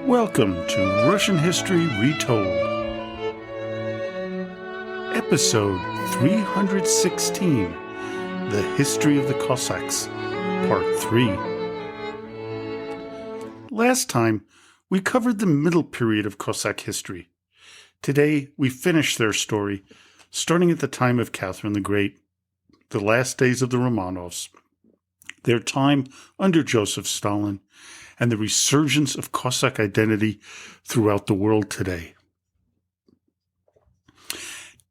Welcome to Russian History Retold, Episode 316, The History of the Cossacks, Part 3. Last time, we covered the middle period of Cossack history. Today, we finish their story, starting at the time of Catherine the Great, the last days of the Romanovs, their time under Joseph Stalin, and the resurgence of Cossack identity throughout the world today.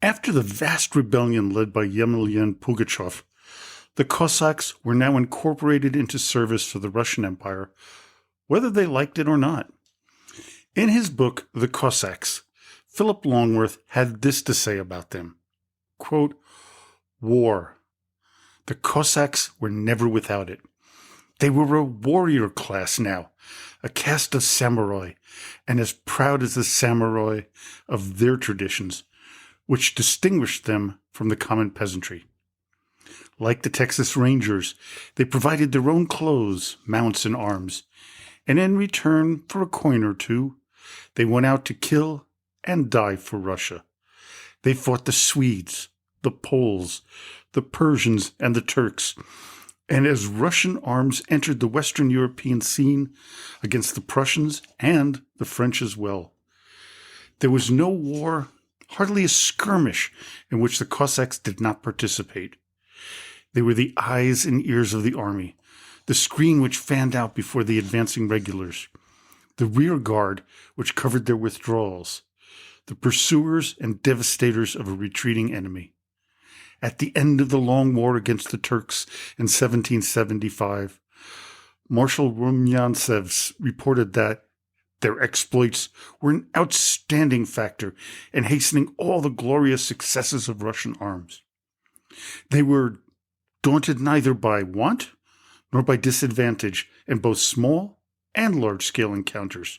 After the vast rebellion led by Yemelyan Pugachev, the Cossacks were now incorporated into service for the Russian Empire, whether they liked it or not. In his book, The Cossacks, Philip Longworth had this to say about them, quote, "War. The Cossacks were never without it. They were a warrior class now, a caste of samurai, and as proud as the samurai of their traditions, which distinguished them from the common peasantry. Like the Texas Rangers, they provided their own clothes, mounts, and arms, and in return for a coin or two, they went out to kill and die for Russia. They fought the Swedes, the Poles, the Persians, and the Turks, and as Russian arms entered the Western European scene against the Prussians and the French as well, there was no war, hardly a skirmish, in which the Cossacks did not participate. They were the eyes and ears of the army, the screen which fanned out before the advancing regulars, the rear guard which covered their withdrawals, the pursuers and devastators of a retreating enemy. At the end of the long war against the Turks in 1775, Marshal Rumyantsev reported that their exploits were an outstanding factor in hastening all the glorious successes of Russian arms. They were daunted neither by want nor by disadvantage in both small and large-scale encounters.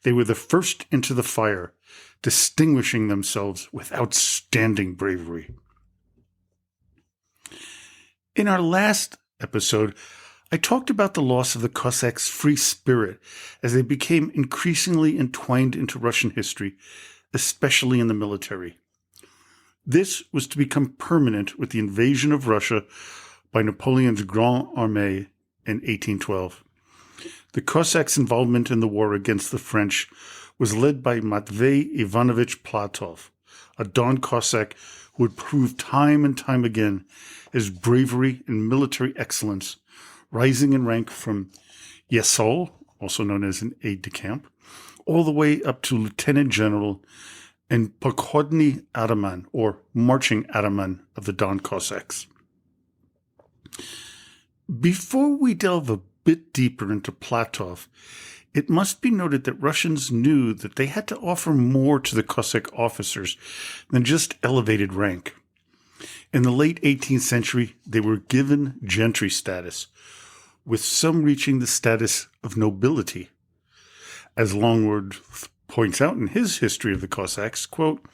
They were the first into the fire, distinguishing themselves with outstanding bravery." In our last episode, I talked about the loss of the Cossacks' free spirit as they became increasingly entwined into Russian history, especially in the military. This was to become permanent with the invasion of Russia by Napoleon's Grande Armée in 1812. The Cossacks' involvement in the war against the French was led by Matvei Ivanovich Platov, a Don Cossack who had proved time and time again his bravery and military excellence, rising in rank from Yesol, also known as an aide-de-camp, all the way up to lieutenant general and Pochodny Ataman, or marching Ataman of the Don Cossacks. Before we delve a bit deeper into Platov, it must be noted that Russians knew that they had to offer more to the Cossack officers than just elevated rank. In the late 18th century, they were given gentry status, with some reaching the status of nobility. As Longworth points out in his History of the Cossacks, quote,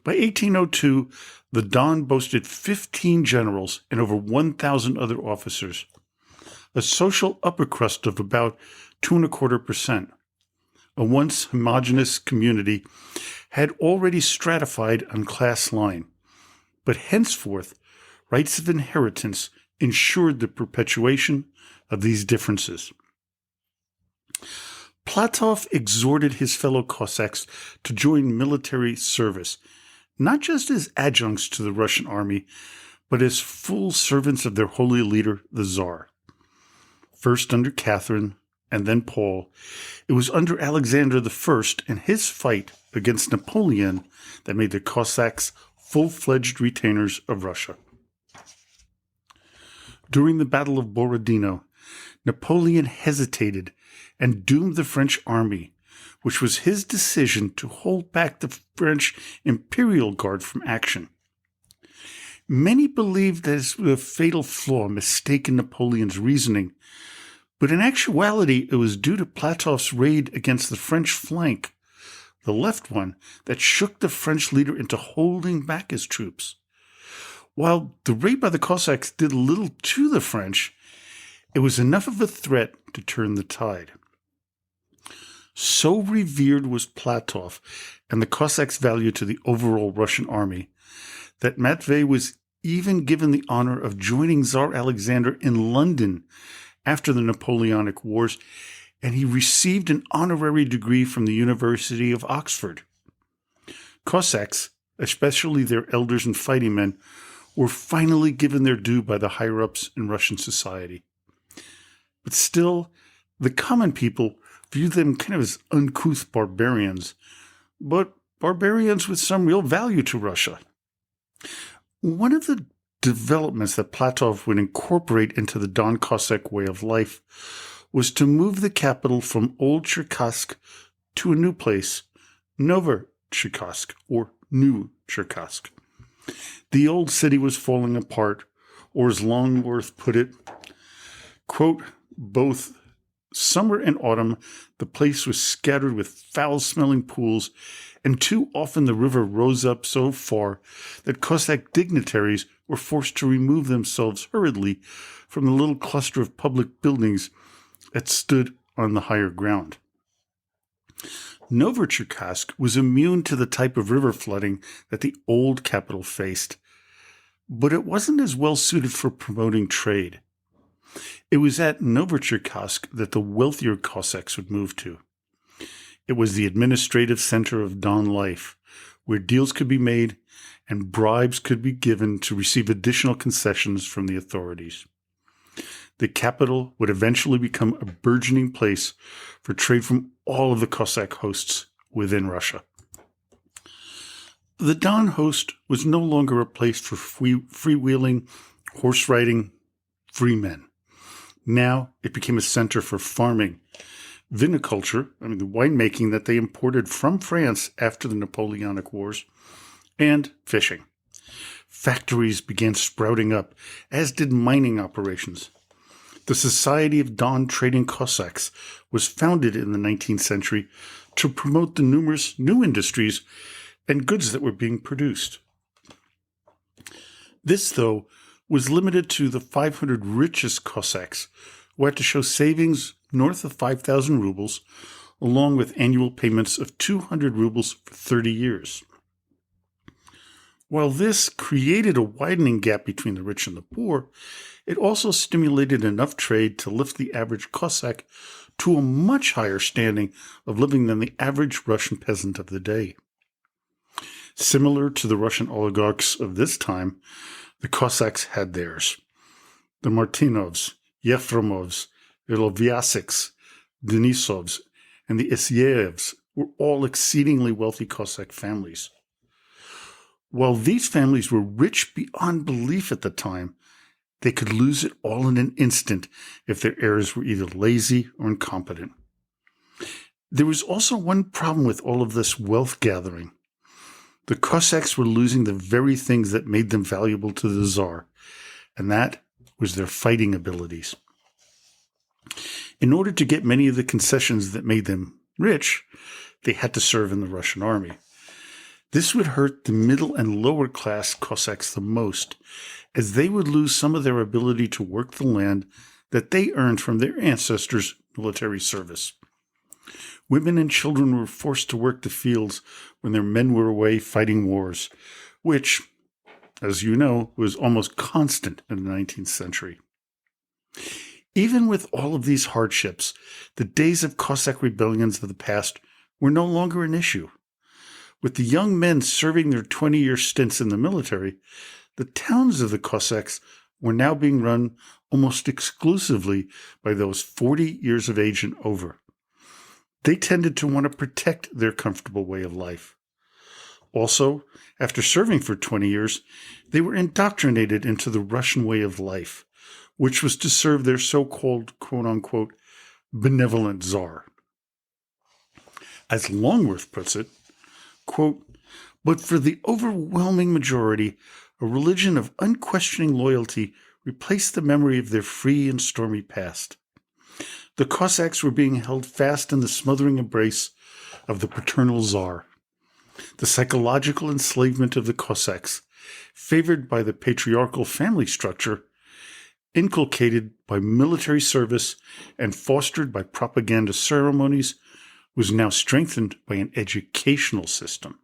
"By 1802, the Don boasted 15 generals and over 1,000 other officers, a social upper crust of about 2.25%. A once homogeneous community had already stratified on class line, but henceforth rights of inheritance ensured the perpetuation of these differences." Platov exhorted his fellow Cossacks to join military service, not just as adjuncts to the Russian army, but as full servants of their holy leader, the Tsar. First under Catherine, and then Paul, it was under Alexander I and his fight against Napoleon that made the Cossacks full-fledged retainers of Russia. During the Battle of Borodino, Napoleon hesitated and doomed the French army, which was his decision to hold back the French Imperial Guard from action. Many believed that this was a fatal flaw mistaken Napoleon's reasoning, but in actuality it was due to Platov's raid against the French flank, the left one, that shook the French leader into holding back his troops. While the raid by the Cossacks did little to the French, it was enough of a threat to turn the tide. So revered was Platov and the Cossacks' value to the overall Russian army that Matvey was even given the honor of joining Tsar Alexander in London after the Napoleonic Wars, and he received an honorary degree from the University of Oxford. Cossacks, especially their elders and fighting men, were finally given their due by the higher-ups in Russian society. But still, the common people viewed them kind of as uncouth barbarians, but barbarians with some real value to Russia. One of the developments that Platov would incorporate into the Don Cossack way of life was to move the capital from Old Cherkassk to a new place, Novocherkassk, or New Cherkassk. The old city was falling apart, or as Longworth put it, quote, both summer and autumn, the place was scattered with foul-smelling pools, and too often the river rose up so far that Cossack dignitaries were forced to remove themselves hurriedly from the little cluster of public buildings that stood on the higher ground. Novocherkassk was immune to the type of river flooding that the old capital faced, but it wasn't as well suited for promoting trade. It was at Novocherkassk that the wealthier Cossacks would move to. It was the administrative center of Don life, where deals could be made and bribes could be given to receive additional concessions from the authorities. The capital would eventually become a burgeoning place for trade from all of the Cossack hosts within Russia. The Don host was no longer a place for freewheeling, horse-riding, free men. Now it became a center for farming, viniculture, the winemaking that they imported from France after the Napoleonic Wars, and fishing. Factories began sprouting up, as did mining operations. The Society of Don Trading Cossacks was founded in the 19th century to promote the numerous new industries and goods that were being produced. This, though, was limited to the 500 richest Cossacks, who had to show savings north of 5,000 rubles, along with annual payments of 200 rubles for 30 years. While this created a widening gap between the rich and the poor, it also stimulated enough trade to lift the average Cossack to a much higher standing of living than the average Russian peasant of the day. Similar to the Russian oligarchs of this time, the Cossacks had theirs. The Martinovs, Yefremovs, Ilovyasiks, Denisovs, and the Isyaevs were all exceedingly wealthy Cossack families. While these families were rich beyond belief at the time, they could lose it all in an instant if their heirs were either lazy or incompetent. There was also one problem with all of this wealth gathering. The Cossacks were losing the very things that made them valuable to the Tsar, and that was their fighting abilities. In order to get many of the concessions that made them rich, they had to serve in the Russian army. This would hurt the middle and lower class Cossacks the most, as they would lose some of their ability to work the land that they earned from their ancestors' military service. Women and children were forced to work the fields when their men were away fighting wars, which, as you know, was almost constant in the 19th century. Even with all of these hardships, the days of Cossack rebellions of the past were no longer an issue. With the young men serving their 20-year stints in the military, the towns of the Cossacks were now being run almost exclusively by those 40 years of age and over. They tended to want to protect their comfortable way of life. Also, after serving for 20 years, they were indoctrinated into the Russian way of life, which was to serve their so-called, quote-unquote, benevolent Tsar. As Longworth puts it, quote, but for the overwhelming majority, a religion of unquestioning loyalty replaced the memory of their free and stormy past. The Cossacks were being held fast in the smothering embrace of the paternal Tsar. The psychological enslavement of the Cossacks, favored by the patriarchal family structure, inculcated by military service and fostered by propaganda ceremonies, was now strengthened by an educational system.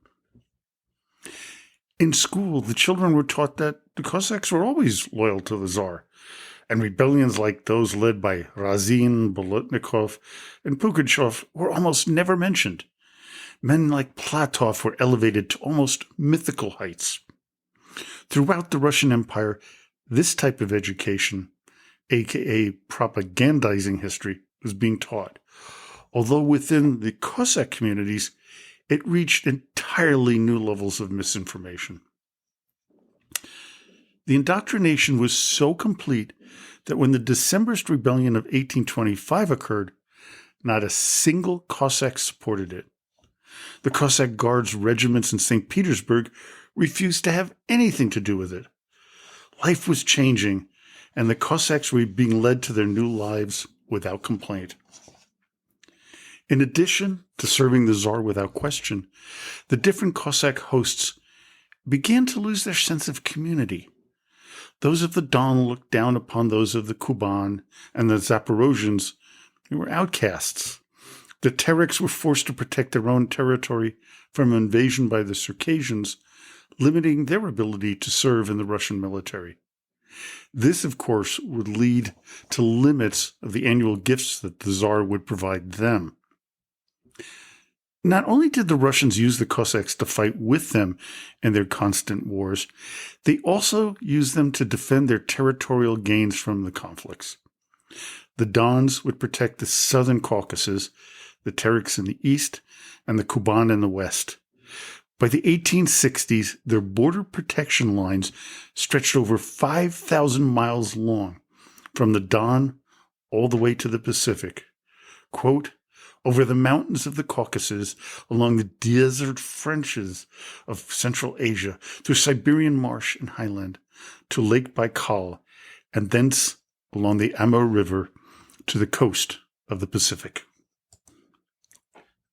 In school, the children were taught that the Cossacks were always loyal to the Tsar, and rebellions like those led by Razin, Bolotnikov, and Pugachev were almost never mentioned. Men like Platov were elevated to almost mythical heights. Throughout the Russian Empire, this type of education, aka propagandizing history, was being taught, although within the Cossack communities, it reached entirely new levels of misinformation. The indoctrination was so complete that when the Decembrist rebellion of 1825 occurred, not a single Cossack supported it. The Cossack Guards regiments in St. Petersburg refused to have anything to do with it. Life was changing, and the Cossacks were being led to their new lives without complaint. In addition to serving the Tsar without question, the different Cossack hosts began to lose their sense of community. Those of the Don looked down upon those of the Kuban, and the Zaporozhians were outcasts. The Tereks were forced to protect their own territory from invasion by the Circassians, limiting their ability to serve in the Russian military. This, of course, would lead to limits of the annual gifts that the Tsar would provide them. Not only did the Russians use the Cossacks to fight with them in their constant wars, they also used them to defend their territorial gains from the conflicts. The Dons would protect the southern Caucasus, the Tereks in the east, and the Kuban in the west. By the 1860s, their border protection lines stretched over 5,000 miles long, from the Don all the way to the Pacific. Quote, over the mountains of the Caucasus, along the desert fringes of Central Asia, through Siberian marsh and highland, to Lake Baikal, and thence along the Amur River to the coast of the Pacific.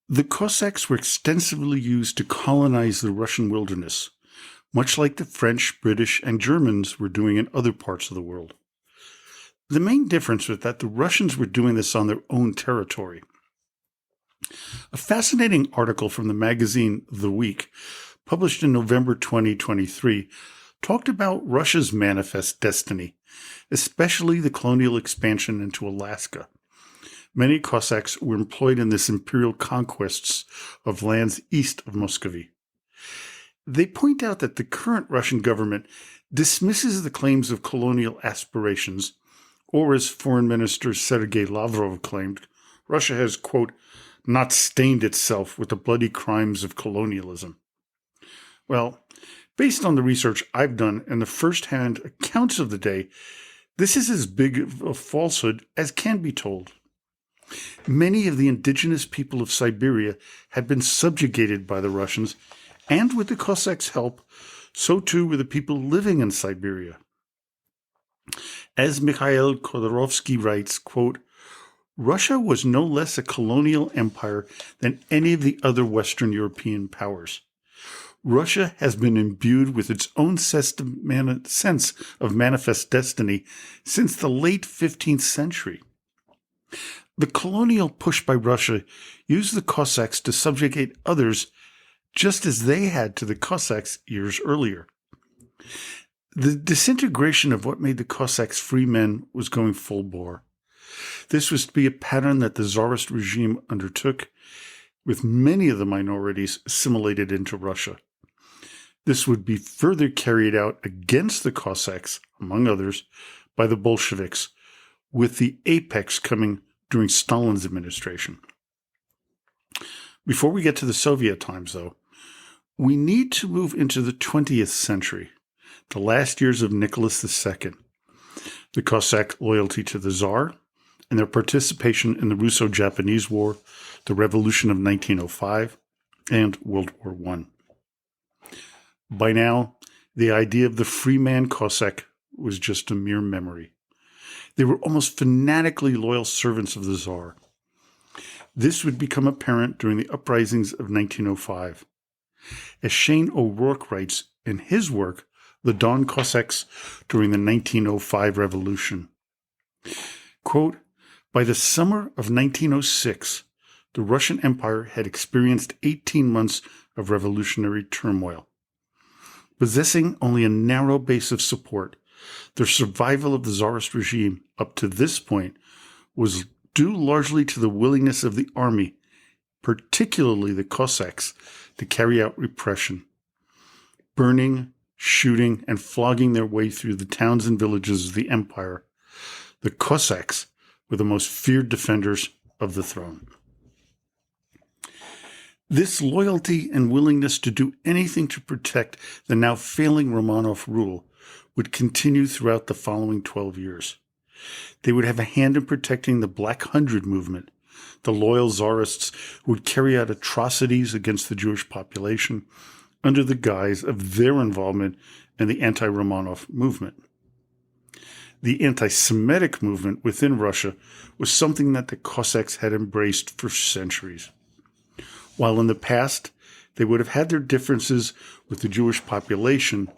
The Cossacks were extensively used to colonize the Russian wilderness, much like the French, British, and Germans were doing in other parts of the world. The main difference was that the Russians were doing this on their own territory. A fascinating article from the magazine The Week, published in November 2023, talked about Russia's manifest destiny, especially the colonial expansion into Alaska. Many Cossacks were employed in this imperial conquests of lands east of Muscovy. They point out that the current Russian government dismisses the claims of colonial aspirations, or as Foreign Minister Sergei Lavrov claimed, Russia has, quote, not stained itself with the bloody crimes of colonialism. Well, based on the research I've done and the first-hand accounts of the day, this is as big of a falsehood as can be told. Many of the indigenous people of Siberia had been subjugated by the Russians, and with the Cossacks' help, so too were the people living in Siberia. As Mikhail Khodorkovsky writes, quote, Russia was no less a colonial empire than any of the other Western European powers. Russia has been imbued with its own sense of manifest destiny since the late 15th century. The colonial push by Russia used the Cossacks to subjugate others just as they had to the Cossacks years earlier. The disintegration of what made the Cossacks free men was going full bore. This was to be a pattern that the Tsarist regime undertook, with many of the minorities assimilated into Russia. This would be further carried out against the Cossacks, among others, by the Bolsheviks, with the apex coming during Stalin's administration. Before we get to the Soviet times, though, we need to move into the 20th century, the last years of Nicholas II, the Cossack loyalty to the Tsar, and their participation in the Russo-Japanese War, the Revolution of 1905, and World War I. By now, the idea of the free man Cossack was just a mere memory. They were almost fanatically loyal servants of the Tsar. This would become apparent during the uprisings of 1905. As Shane O'Rourke writes in his work, The Don Cossacks During the 1905 Revolution, quote, by the summer of 1906, the Russian Empire had experienced 18 months of revolutionary turmoil. Possessing only a narrow base of support, the survival of the Tsarist regime up to this point was due largely to the willingness of the army, particularly the Cossacks, to carry out repression, burning, shooting, and flogging their way through the towns and villages of the empire. The Cossacks were the most feared defenders of the throne. This loyalty and willingness to do anything to protect the now failing Romanov rule would continue throughout the following 12 years. They would have a hand in protecting the Black Hundred movement, the loyal Tsarists who would carry out atrocities against the Jewish population under the guise of their involvement in the anti-Romanov movement. The anti-Semitic movement within Russia was something that the Cossacks had embraced for centuries. While in the past they would have had their differences with the Jewish population,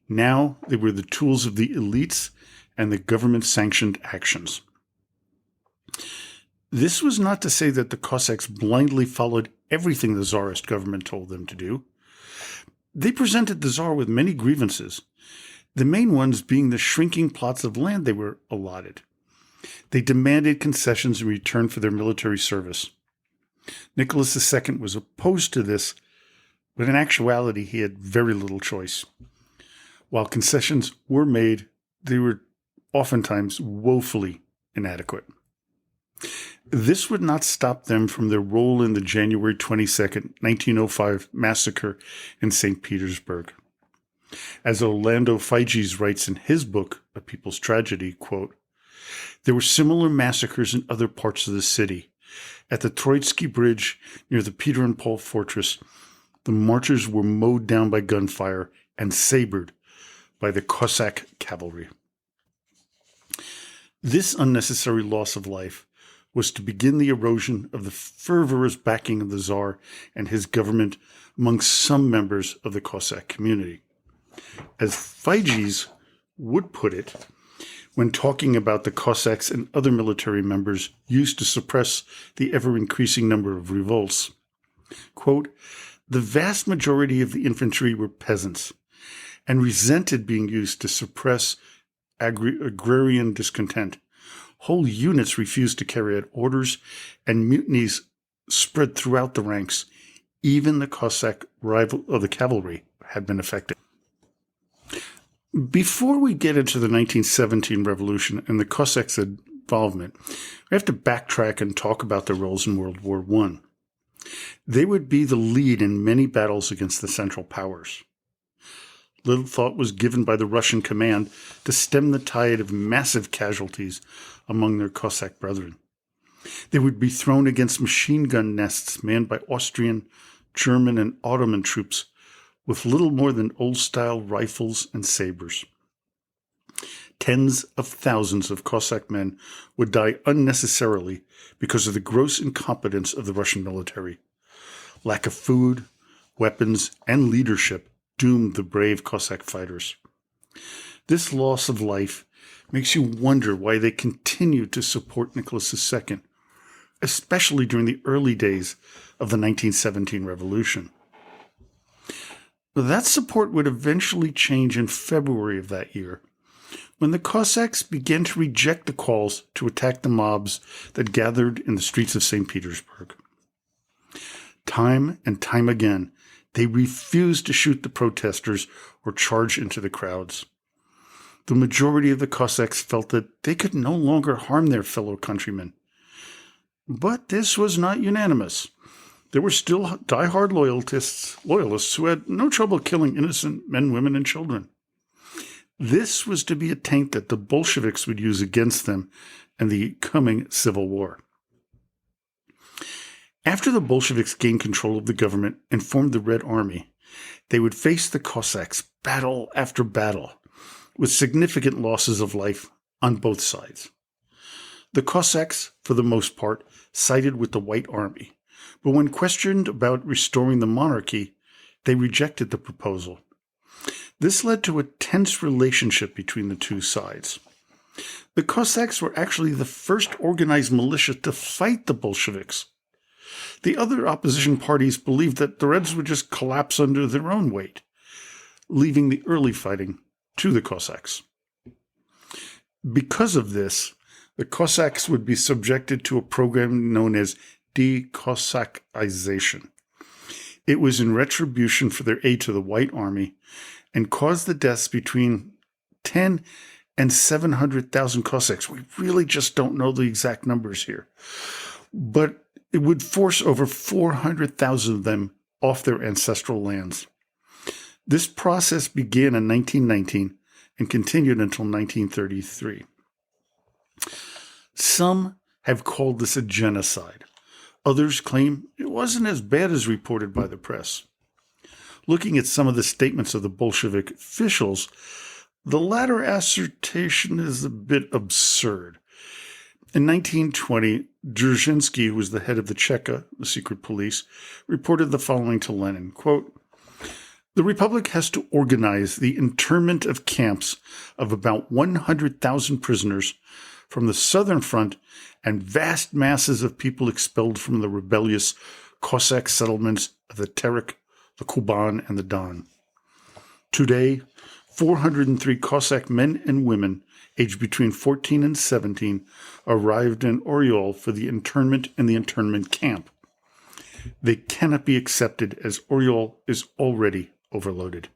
now they were the tools of the elites and the government-sanctioned actions. This was not to say that the Cossacks blindly followed everything the Tsarist government told them to do. They presented the Tsar with many grievances, the main ones being the shrinking plots of land they were allotted. They demanded concessions in return for their military service. Nicholas II was opposed to this, but in actuality he had very little choice. While concessions were made, they were oftentimes woefully inadequate. This would not stop them from their role in the January 22nd, 1905 massacre in St. Petersburg. As Orlando Figes writes in his book, A People's Tragedy, quote, "There were similar massacres in other parts of the city. At the Troitsky Bridge, near the Peter and Paul Fortress, the marchers were mowed down by gunfire and sabred by the Cossack cavalry." This unnecessary loss of life was to begin the erosion of the fervorous backing of the Tsar and his government among some members of the Cossack community. As Figes would put it, when talking about the Cossacks and other military members used to suppress the ever-increasing number of revolts, quote, "The vast majority of the infantry were peasants and resented being used to suppress agrarian discontent. Whole units refused to carry out orders, and mutinies spread throughout the ranks. Even the Cossack rival of the cavalry had been affected." Before we get into the 1917 revolution and the Cossacks' involvement, we have to backtrack and talk about their roles in World War I. They would be the lead in many battles against the Central Powers. Little thought was given by the Russian command to stem the tide of massive casualties among their Cossack brethren. They would be thrown against machine gun nests manned by Austrian, German, and Ottoman troops with little more than old-style rifles and sabers. Tens of thousands of Cossack men would die unnecessarily because of the gross incompetence of the Russian military. Lack of food, weapons, and leadership doomed the brave Cossack fighters. This loss of life makes you wonder why they continued to support Nicholas II, especially during the early days of the 1917 revolution. That support would eventually change in February of that year, when the Cossacks began to reject the calls to attack the mobs that gathered in the streets of St. Petersburg. Time and time again, they refused to shoot the protesters or charge into the crowds. The majority of the Cossacks felt that they could no longer harm their fellow countrymen. But this was not unanimous. There were still die-hard loyalists who had no trouble killing innocent men, women, and children. This was to be a taint that the Bolsheviks would use against them in the coming civil war. After the Bolsheviks gained control of the government and formed the Red Army, they would face the Cossacks battle after battle, with significant losses of life on both sides. The Cossacks, for the most part, sided with the White Army, but when questioned about restoring the monarchy, they rejected the proposal. This led to a tense relationship between the two sides. The Cossacks were actually the first organized militia to fight the Bolsheviks. The other opposition parties believed that the Reds would just collapse under their own weight, leaving the early fighting to the Cossacks. Because of this, the Cossacks would be subjected to a program known as de-Cossackization. It was in retribution for their aid to the White Army and caused the deaths between 10 and 700,000 Cossacks. We really just don't know the exact numbers here. But it would force over 400,000 of them off their ancestral lands. This process began in 1919 and continued until 1933. Some have called this a genocide. Others claim it wasn't as bad as reported by the press. Looking at some of the statements of the Bolshevik officials, the latter assertion is a bit absurd. In 1920, Dzerzhinsky, who was the head of the Cheka, the secret police, reported the following to Lenin, quote, "The Republic has to organize the internment of camps of about 100,000 prisoners from the Southern Front and vast masses of people expelled from the rebellious Cossack settlements of the Terek, the Kuban, and the Don. Today, 403 Cossack men and women aged between 14 and 17 arrived in Oryol for the internment in the internment camp. They cannot be accepted as Oryol is already overloaded."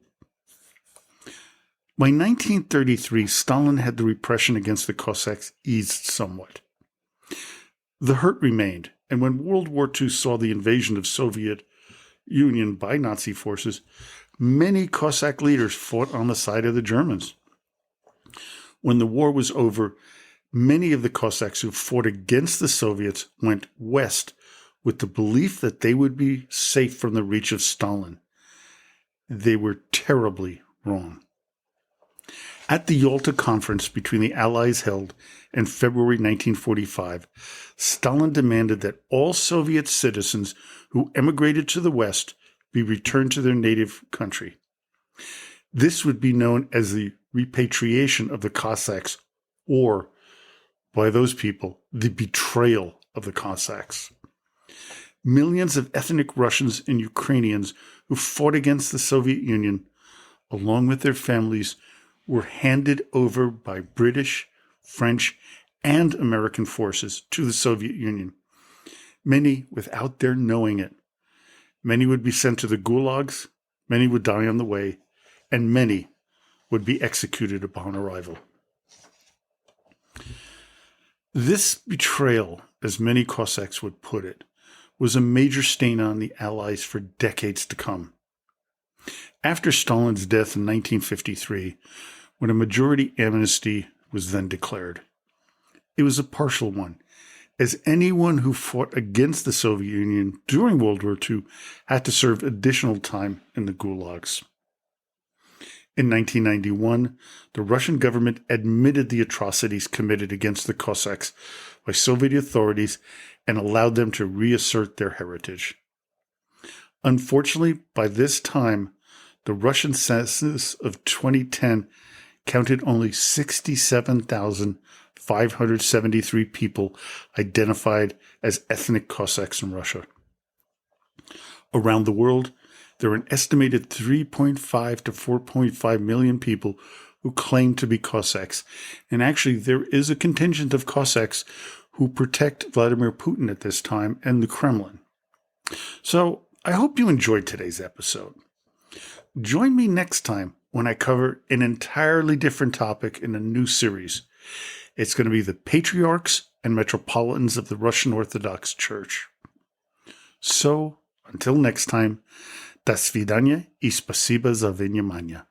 By 1933, Stalin had the repression against the Cossacks eased somewhat. The hurt remained, and when World War II saw the invasion of Soviet Union by Nazi forces, many Cossack leaders fought on the side of the Germans. When the war was over, many of the Cossacks who fought against the Soviets went west with the belief that they would be safe from the reach of Stalin. They were terribly wrong. At the Yalta Conference between the Allies held in February 1945, Stalin demanded that all Soviet citizens who emigrated to the West be returned to their native country. This would be known as the repatriation of the Cossacks, or, by those people, the betrayal of the Cossacks. Millions of ethnic Russians and Ukrainians who fought against the Soviet Union, along with their families, were handed over by British, French, and American forces to the Soviet Union, many without their knowing it. Many would be sent to the gulags, many would die on the way, and many would be executed upon arrival. This betrayal, as many Cossacks would put it, was a major stain on the Allies for decades to come. After Stalin's death in 1953, when a majority amnesty was then declared, it was a partial one, as anyone who fought against the Soviet Union during World War II had to serve additional time in the gulags. In 1991, the Russian government admitted the atrocities committed against the Cossacks by Soviet authorities and allowed them to reassert their heritage. Unfortunately, by this time, the Russian census of 2010 counted only 67,573 people identified as ethnic Cossacks in Russia. Around the world, there are an estimated 3.5 to 4.5 million people who claim to be Cossacks. And actually, there is a contingent of Cossacks who protect Vladimir Putin at this time and the Kremlin. So I hope you enjoyed today's episode. Join me next time when I cover an entirely different topic in a new series. It's going to be the patriarchs and metropolitans of the Russian Orthodox Church. So, until next time, до свидания и спасибо за внимание.